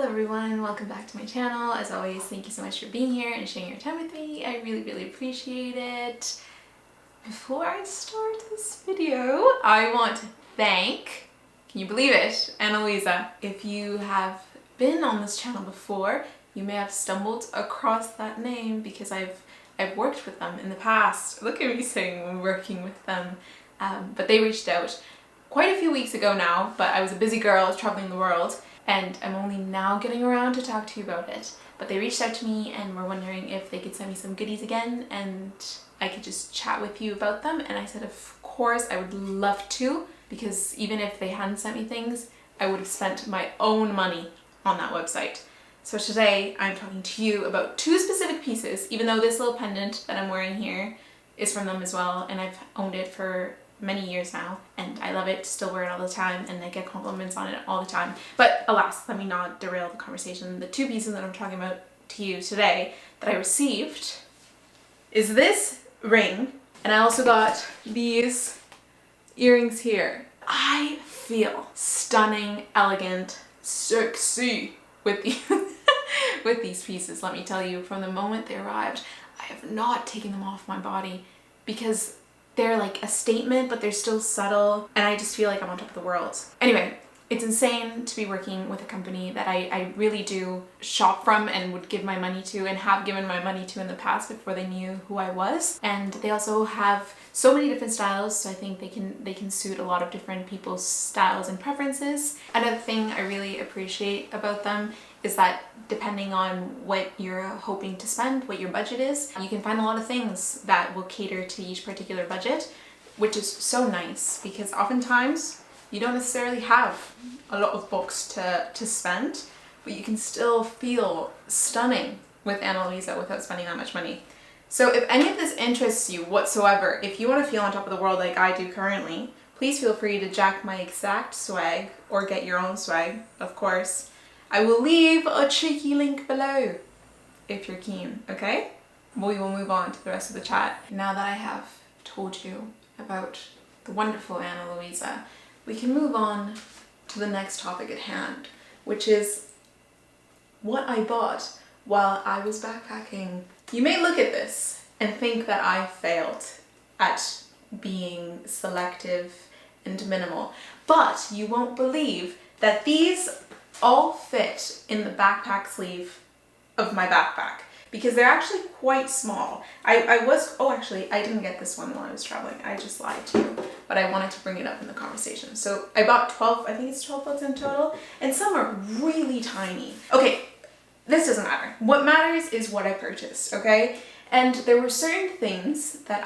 everyone, welcome back to my channel. As always, thank you so much for being here and sharing your time with me. I really appreciate it. Before I start this video, I want to thank, can you believe it, Annalisa. If you have been on this channel before, you may have stumbled across that name because I've worked with them in the past. Look at me saying working with them. But they reached out quite a few weeks ago now, but I was a busy girl, I was traveling the world, and I'm only now getting around to talk to you about it. But they reached out to me and were wondering if they could send me some goodies again and I could just chat with you about them. And I said, of course, I would love to, because even if they hadn't sent me things, I would have spent my own money on that website. So today I'm talking to you about two specific pieces, even though this little pendant that I'm wearing here is from them as well, and I've owned it for many years now and I love it, still wear it all the time, and I get compliments on it all the time. But alas, let me not derail the conversation. The two pieces that I'm talking about to you today that I received is this ring, and I also got these earrings here. I feel stunning, elegant, sexy with these with these pieces. Let me tell you, from the moment they arrived, I have not taken them off my body because they're like a statement, but they're still subtle, and I just feel like I'm on top of the world. Anyway, it's insane to be working with a company that I really do shop from and would give my money to and have given my money to in the past before they knew who I was. And they also have so many different styles, so I think they can suit a lot of different people's styles and preferences. Another thing I really appreciate about them is that depending on what you're hoping to spend, what your budget is, you can find a lot of things that will cater to each particular budget, which is so nice because oftentimes you don't necessarily have a lot of books to spend, but you can still feel stunning with Annalisa without spending that much money. So if any of this interests you whatsoever, if you want to feel on top of the world like I do currently, please feel free to jack my exact swag or get your own swag, of course. I will leave a cheeky link below if you're keen, okay? We will move on to the rest of the chat. Now that I have told you about the wonderful Annalisa, we can move on to the next topic at hand, which is what I bought while I was backpacking. You may look at this and think that I failed at being selective and minimal, but you won't believe that these all fit in the backpack sleeve of my backpack because they're actually quite small. Actually, I didn't get this one while I was traveling. I just lied to you, but I wanted to bring it up in the conversation. So I bought 12, I think it's 12 books in total, and some are really tiny. Okay, this doesn't matter. What matters is what I purchased, okay? And there were certain things that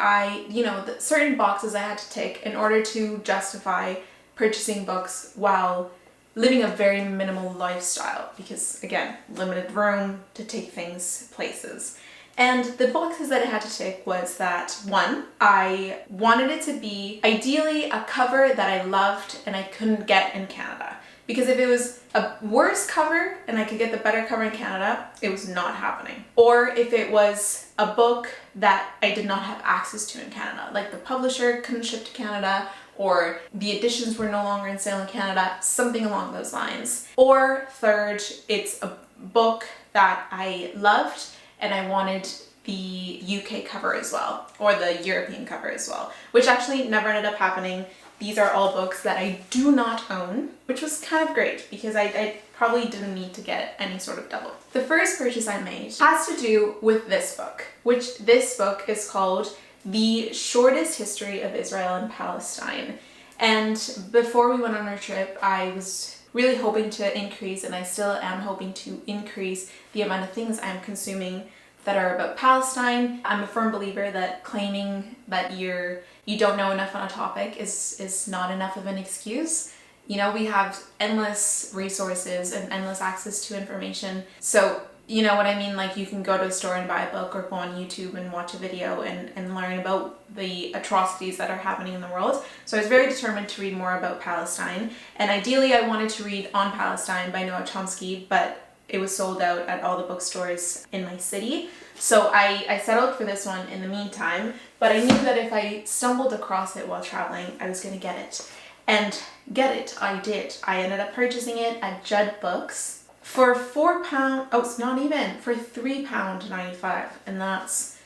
certain boxes I had to tick in order to justify purchasing books while living a very minimal lifestyle because, again, limited room to take things places. And the boxes that I had to tick was that, one, I wanted it to be ideally a cover that I loved and I couldn't get in Canada. Because if it was a worse cover and I could get the better cover in Canada, it was not happening. Or if it was a book that I did not have access to in Canada, like the publisher couldn't ship to Canada, or the editions were no longer in sale in Canada, something along those lines. Or third, it's a book that I loved and I wanted the UK cover as well, or the European cover as well, which actually never ended up happening. These are all books that I do not own, which was kind of great because I probably didn't need to get any sort of double. The first purchase I made has to do with this book, which this book is called The Shortest History of Israel and Palestine. And before we went on our trip, I was really hoping to increase, and I still am hoping to increase, the amount of things I'm consuming that are about Palestine. I'm a firm believer that claiming that you don't know enough on a topic is not enough of an excuse. You know, we have endless resources and endless access to information. So, you know what I mean? Like, you can go to a store and buy a book or go on YouTube and watch a video and learn about the atrocities that are happening in the world. So I was very determined to read more about Palestine. And ideally, I wanted to read On Palestine by Noam Chomsky, but it was sold out at all the bookstores in my city. So I settled for this one in the meantime, but I knew that if I stumbled across it while traveling, I was going to get it. And get it, I did. I ended up purchasing it at Judd Books. for £4, oh, it's not even, for £3.95, and that's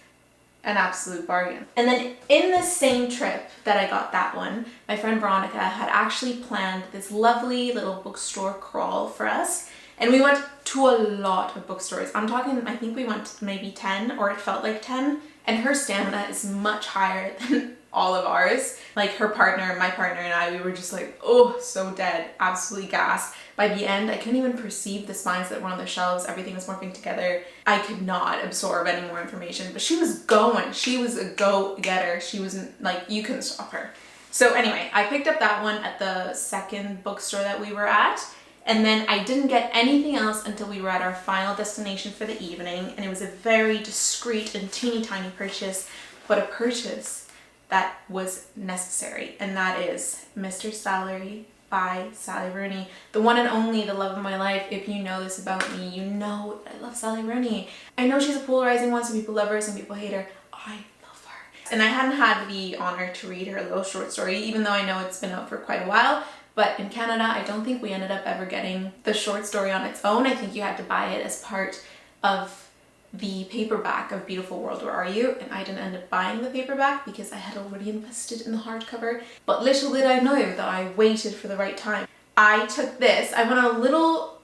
an absolute bargain. And then in the same trip that I got that one, my friend Veronica had actually planned this lovely little bookstore crawl for us. And we went to a lot of bookstores. I'm talking, I think we went to maybe 10, or it felt like 10. And her stamina is much higher than all of ours. Like her partner, my partner and I, we were just like, oh, so dead, absolutely gassed. By the end, I couldn't even perceive the spines that were on the shelves. Everything was morphing together. I could not absorb any more information, but she was going. She was a go-getter. She wasn't, like, you couldn't stop her. So anyway, I picked up that one at the second bookstore that we were at. And then I didn't get anything else until we were at our final destination for the evening. And it was a very discreet and teeny tiny purchase, but a purchase that was necessary. And that is Mr. Salary by Sally Rooney. The one and only, the love of my life. If you know this about me, you know I love Sally Rooney. I know she's a polarizing one. Some people love her, some people hate her. I love her. And I hadn't had the honor to read her little short story, even though I know it's been out for quite a while. But in Canada, I don't think we ended up ever getting the short story on its own. I think you had to buy it as part of the paperback of Beautiful World, Where Are You? And I didn't end up buying the paperback because I had already invested in the hardcover. But little did I know that I waited for the right time. I took this, I went on a little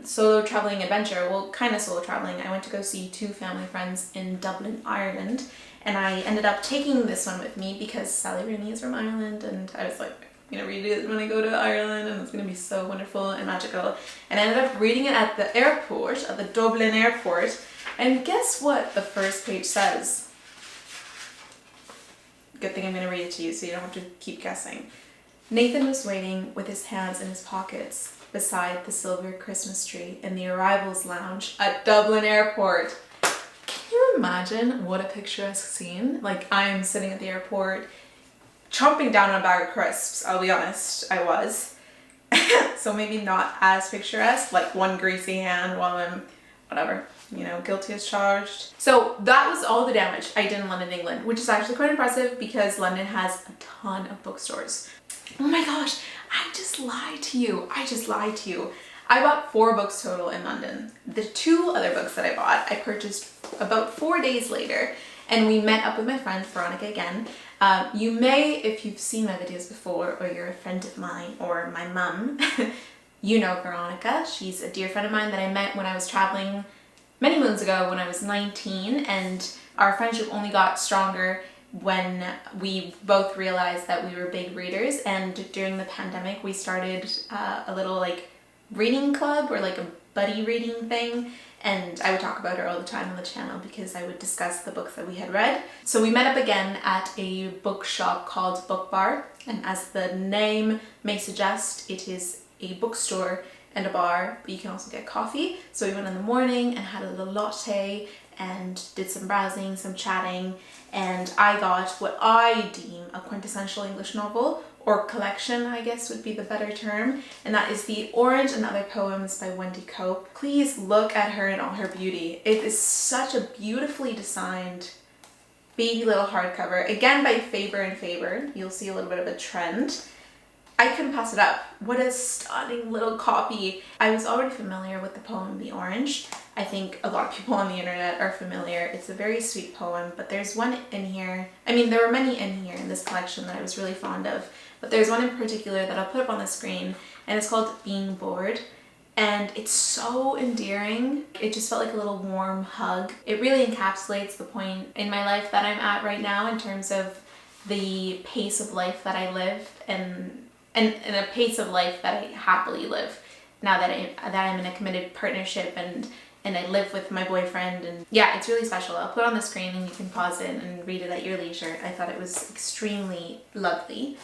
solo traveling adventure. Well, kind of solo traveling. I went to go see two family friends in Dublin, Ireland. And I ended up taking this one with me because Sally Rooney is from Ireland, and I was like, I'm gonna read it when I go to Ireland, and it's gonna be so wonderful and magical. And I ended up reading it at the airport, at the Dublin airport. And guess what the first page says? Good thing I'm gonna read it to you so you don't have to keep guessing. Nathan was waiting with his hands in his pockets beside the silver Christmas tree in the arrivals lounge at Dublin airport. Can you imagine what a picturesque scene? Like, I'm sitting at the airport chomping down on a bag of crisps. I'll be honest, I was. So maybe not as picturesque, like one greasy hand while I'm, whatever, you know, guilty as charged. So that was all the damage I did in London, England, which is actually quite impressive because London has a ton of bookstores. Oh my gosh, I just lied to you. I bought 4 books total in London. The 2 other books that I bought, I purchased about 4 days later, and we met up with my friend Veronica again. You may, if you've seen my videos before, or you're a friend of mine, or my mum, you know Veronica. She's a dear friend of mine that I met when I was traveling many moons ago when I was 19, and our friendship only got stronger when we both realized that we were big readers. And during the pandemic, we started a little like reading club, or like a buddy reading thing. And I would talk about her all the time on the channel because I would discuss the books that we had read. So we met up again at a bookshop called Book Bar. And as the name may suggest, it is a bookstore and a bar, but you can also get coffee. So we went in the morning and had a little latte and did some browsing, some chatting. And I got what I deem a quintessential English novel, or collection, I guess would be the better term, and that is The Orange and Other Poems by Wendy Cope. Please look at her in all her beauty. It is such a beautifully designed baby little hardcover, again by Faber and Faber. You'll see a little bit of a trend. I couldn't pass it up. What a stunning little copy. I was already familiar with the poem The Orange. I think a lot of people on the internet are familiar. It's a very sweet poem, but there's one in here. I mean, there were many in here in this collection that I was really fond of, but there's one in particular that I'll put up on the screen, and it's called Being Bored. And it's so endearing. It just felt like a little warm hug. It really encapsulates the point in my life that I'm at right now in terms of the pace of life that I live, and a pace of life that I happily live now that I'm in a committed partnership and I live with my boyfriend. And yeah, it's really special. I'll put it on the screen and you can pause it and read it at your leisure. I thought it was extremely lovely.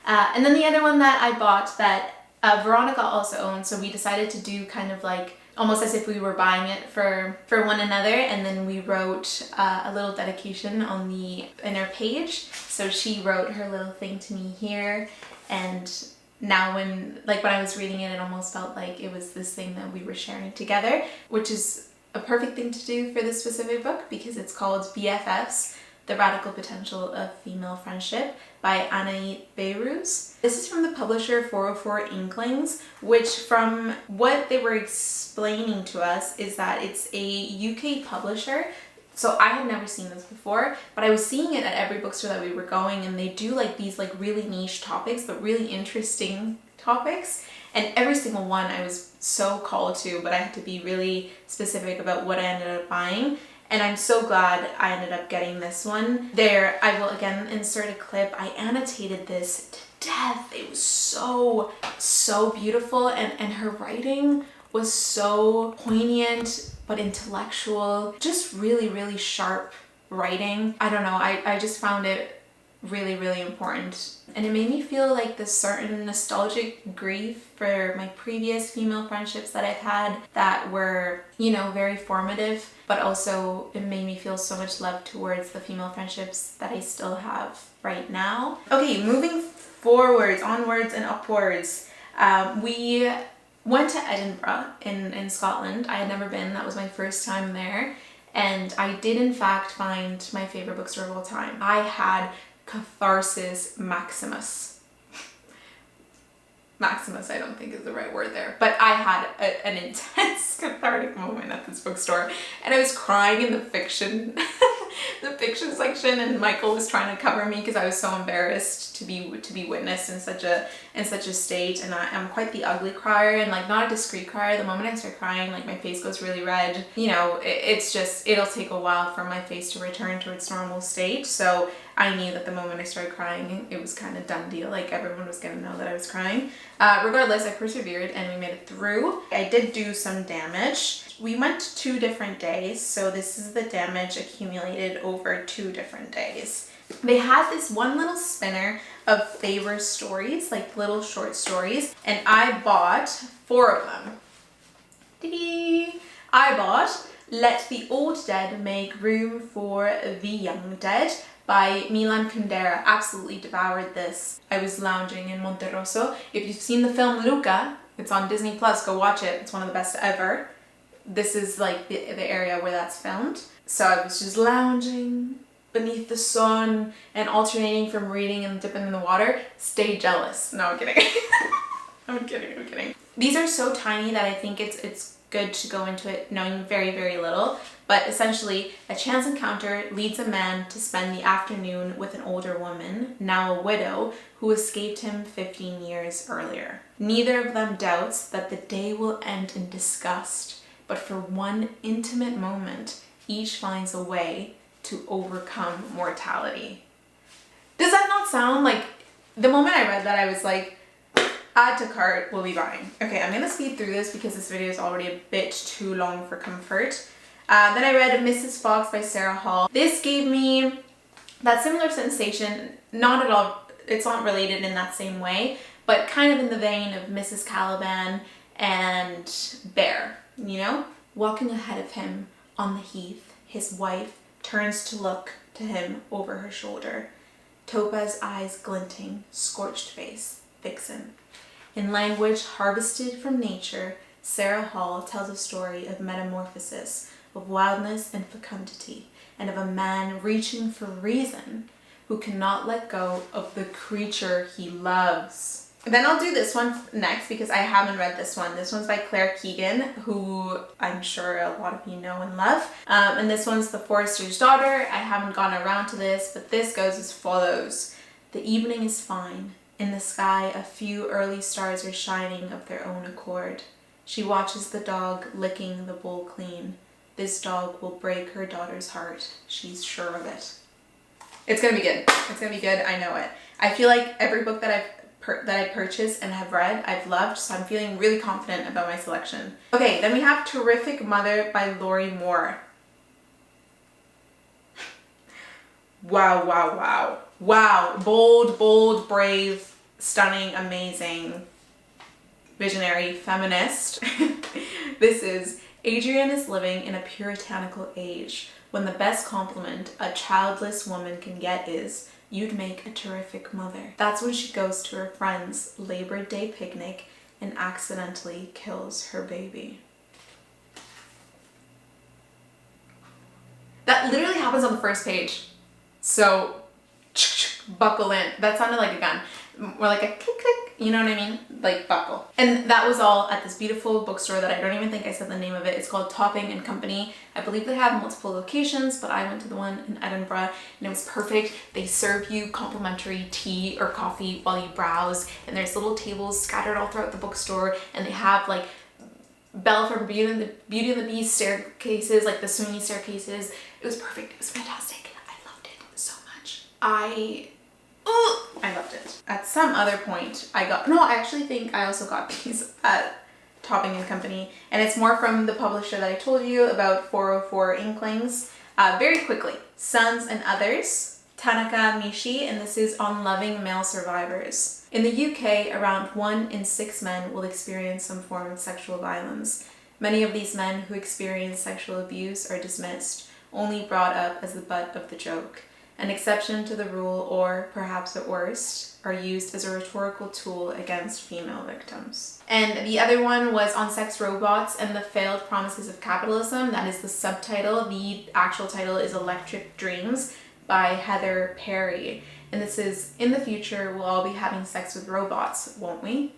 And then the other one that I bought that Veronica also owns, so we decided to do kind of like almost as if we were buying it for one another, and then we wrote a little dedication on the inner page. So she wrote her little thing to me here, and now when I was reading it, it almost felt like it was this thing that we were sharing together, which is a perfect thing to do for this specific book because it's called BFFs, The Radical Potential of Female Friendship by Anaïs Beiruz. This is from the publisher 404 Inklings, which from what they were explaining to us is that it's a UK publisher. So I had never seen this before, but I was seeing it at every bookstore that we were going, and they do like these like really niche topics, but really interesting topics. And every single one I was so called to, but I had to be really specific about what I ended up buying. And I'm so glad I ended up getting this one. There, I will again insert a clip. I annotated this to death. It was so beautiful, and her writing was so poignant but intellectual. Just really sharp writing. I don't know, I just found it really important, and it made me feel like this certain nostalgic grief for my previous female friendships that I've had that were, you know, very formative, but also it made me feel so much love towards the female friendships that I still have right now. Okay, moving forwards, onwards and upwards. We went to Edinburgh in Scotland. I had never been, that was my first time there, and I did in fact find my favorite bookstore of all time. I had Catharsis Maximus. Maximus, I don't think is the right word there, but I had an intense cathartic moment at this bookstore, and I was crying in the fiction the fiction section, and Michael was trying to cover me because I was so embarrassed to be witnessed in such a state. And I'm quite the ugly crier, and like not a discreet crier. The moment I start crying, like my face goes really red. You know, it's just, it'll take a while for my face to return to its normal state. So I knew that the moment I started crying, it was kind of done deal. Like everyone was gonna know that I was crying. Regardless, I persevered and we made it through. I did do some damage. We went 2 different days, so this is the damage accumulated over 2 different days. They had this one little spinner of favorite stories, like little short stories, and I bought 4 of them. Ta-dee! I bought Let the Old Dead Make Room for the Young Dead by Milan Kundera. Absolutely devoured this. I was lounging in Monterosso. If you've seen the film Luca, it's on Disney Plus, go watch it. It's one of the best ever. This is like the area where that's filmed. So I was just lounging beneath the sun and alternating from reading and dipping in the water. Stay jealous. No, I'm kidding. I'm kidding. These are so tiny that I think it's good to go into it knowing very little. But essentially, a chance encounter leads a man to spend the afternoon with an older woman, now a widow, who escaped him 15 years earlier. Neither of them doubts that the day will end in disgust, but for one intimate moment, each finds a way to overcome mortality. Does that not sound like, the moment I read that I was like, add to cart, we'll be buying. Okay, I'm gonna speed through this because this video is already a bit too long for comfort. Then I read Mrs. Fox by Sarah Hall. This gave me that similar sensation, not at all, it's not related in that same way, but kind of in the vein of Mrs. Caliban and Bear, you know? Walking ahead of him on the heath, his wife turns to look to him over her shoulder. Topaz eyes glinting, scorched face, vixen. In language harvested from nature, Sarah Hall tells a story of metamorphosis, of wildness and fecundity, and of a man reaching for reason who cannot let go of the creature he loves. Then I'll do this one next because I haven't read this one. This one's by Claire Keegan, who I'm sure a lot of you know and love. And this one's The Forester's Daughter. I haven't gone around to this, but this goes as follows. The evening is fine. In the sky, a few early stars are shining of their own accord. She watches the dog licking the bowl clean. This dog will break her daughter's heart. She's sure of it. It's gonna be good. It's gonna be good. I know it. I feel like every book that I purchased and have read, I've loved, so I'm feeling really confident about my selection. Okay, then we have Terrific Mother by Lori Moore. Wow. Bold, brave, stunning, amazing, visionary, feminist. This is Adrian is living in a puritanical age when the best compliment a childless woman can get is, "You'd make a terrific mother." That's when she goes to her friend's Labor Day picnic and accidentally kills her baby. That literally happens on the first page. So buckle in. That sounded like a gun. More like a click click, you know what I mean? Like buckle. And that was all at this beautiful bookstore that I don't even think I said the name of it. It's called Topping and Company. I believe they have multiple locations, but I went to the one in Edinburgh and it was perfect. They serve you complimentary tea or coffee while you browse, and there's little tables scattered all throughout the bookstore, and they have like Belle from Beauty and the Beast staircases, like the swingy staircases. It was perfect. It was fantastic. I loved it so much. I loved it. At some other point, I actually think I also got these at Topping and Company, and it's more from the publisher that I told you about, 404 Inklings. Very quickly, Sons and Others, Tanaka Mishi, and this is on loving male survivors. In the UK, around 1 in 6 men will experience some form of sexual violence. Many of these men who experience sexual abuse are dismissed, only brought up as the butt of the joke. An exception to the rule, or perhaps at worst, are used as a rhetorical tool against female victims. And the other one was on sex robots and the failed promises of capitalism. That is the subtitle. The actual title is Electric Dreams by Heather Perry. And this is, in the future, we'll all be having sex with robots, won't we?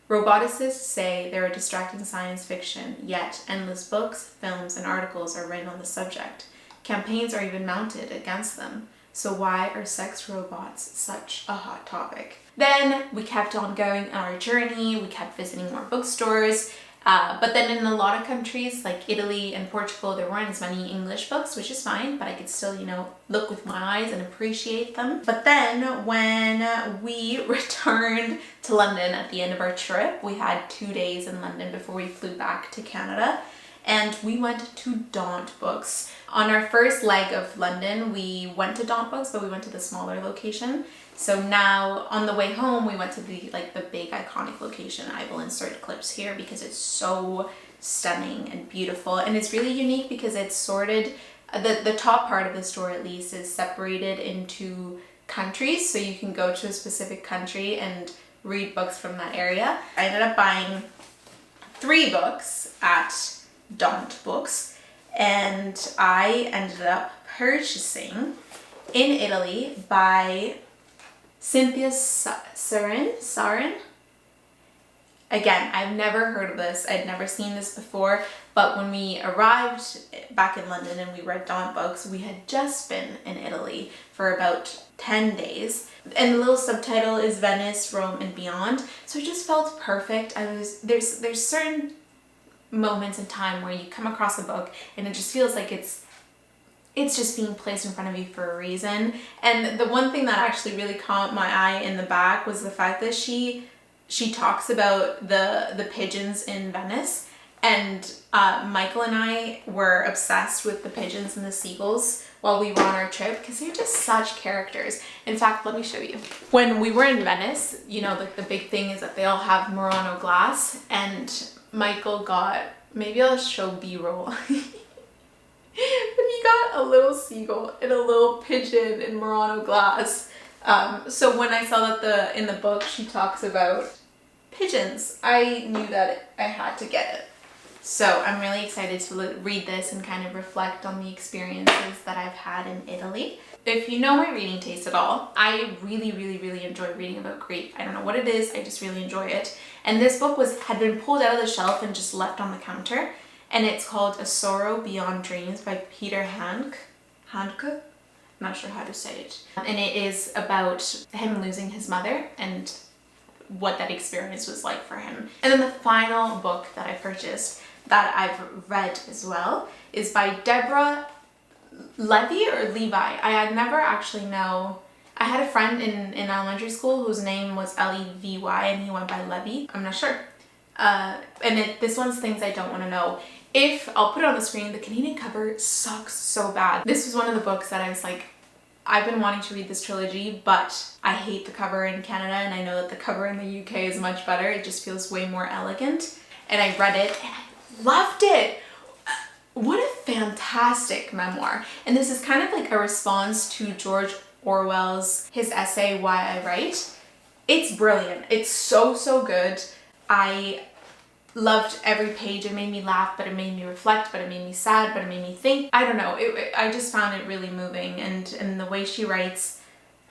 Roboticists say they're a distracting science fiction, yet endless books, films, and articles are written on the subject. Campaigns are even mounted against them. So why are sex robots such a hot topic? Then we kept on going on our journey. We kept visiting more bookstores. But then in a lot of countries like Italy and Portugal, there weren't as many English books, which is fine, but I could still, look with my eyes and appreciate them. But then when we returned to London at the end of our trip, we had 2 days in London before we flew back to Canada. And we went to Daunt Books. On our first leg of London, we went to Daunt Books, but we went to the smaller location. So now on the way home, we went to the big iconic location. I will insert clips here because it's so stunning and beautiful. And it's really unique because it's sorted, the top part of the store at least is separated into countries. So you can go to a specific country and read books from that area. I ended up buying 3 books at Daunt Books, and I ended up purchasing In Italy by Cynthia Sarin. Again, I've never heard of this. I'd never seen this before, but when we arrived back in London and we read Daunt Books, we had just been in Italy for about 10 days. And the little subtitle is Venice, Rome, and Beyond. So it just felt perfect. There's certain moments in time where you come across a book and it just feels like it's just being placed in front of you for a reason. And the one thing that actually really caught my eye in the back was the fact that she talks about the pigeons in Venice, and Michael and I were obsessed with the pigeons and the seagulls while we were on our trip because they're just such characters. In fact, let me show you. When we were in Venice, the big thing is that they all have Murano glass, and Michael got, maybe I'll show B-roll, but he got a little seagull and a little pigeon in Murano glass. So when I saw that in the book she talks about pigeons, I knew that I had to get it. So I'm really excited to read this and kind of reflect on the experiences that I've had in Italy. If you know my reading taste at all, I really, really, really enjoy reading about grief. I don't know what it is, I just really enjoy it. And this book had been pulled out of the shelf and just left on the counter. And it's called A Sorrow Beyond Dreams by Peter Handke. I'm not sure how to say it. And it is about him losing his mother and what that experience was like for him. And then the final book that I purchased that I've read as well is by Deborah Levy or Levi. I had never actually know. I had a friend in elementary school whose name was Levy and he went by Levy. I'm not sure. This one's Things I Don't Want to Know. I'll put it on the screen, the Canadian cover sucks so bad. This was one of the books that I was like, I've been wanting to read this trilogy, but I hate the cover in Canada, and I know that the cover in the UK is much better. It just feels way more elegant. And I read it and I loved it. What a fantastic memoir. And this is kind of like a response to George Orwell's, his essay, Why I Write. It's brilliant. It's so, so good. I loved every page. It made me laugh, but it made me reflect, but it made me sad, but it made me think. I don't know, I just found it really moving, and the way she writes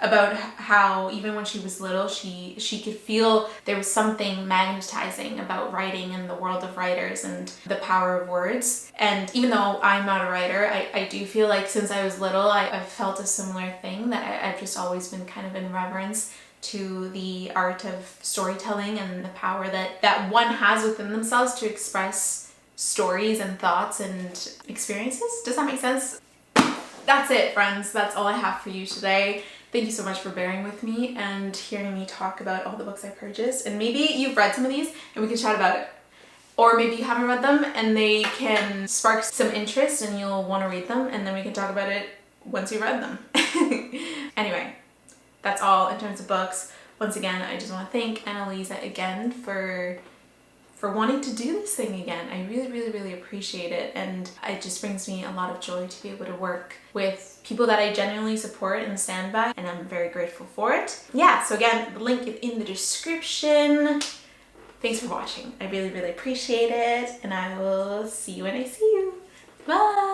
about how even when she was little, she could feel there was something magnetizing about writing and the world of writers and the power of words. And even though I'm not a writer, I do feel like since I was little, I've felt a similar thing, that I've just always been kind of in reverence to the art of storytelling and the power that one has within themselves to express stories and thoughts and experiences. Does that make sense? That's it, friends. That's all I have for you today. Thank you so much for bearing with me and hearing me talk about all the books I purchased. And maybe you've read some of these and we can chat about it. Or maybe you haven't read them and they can spark some interest and you'll want to read them, and then we can talk about it once you've read them. Anyway, that's all in terms of books. Once again, I just want to thank Annalisa again for wanting to do this thing again. I really appreciate it, and it just brings me a lot of joy to be able to work with people that I genuinely support and stand by, and I'm very grateful for it. Yeah, so again, the link is in the description. Thanks for watching. I really appreciate it, and I will see you when I see you. Bye!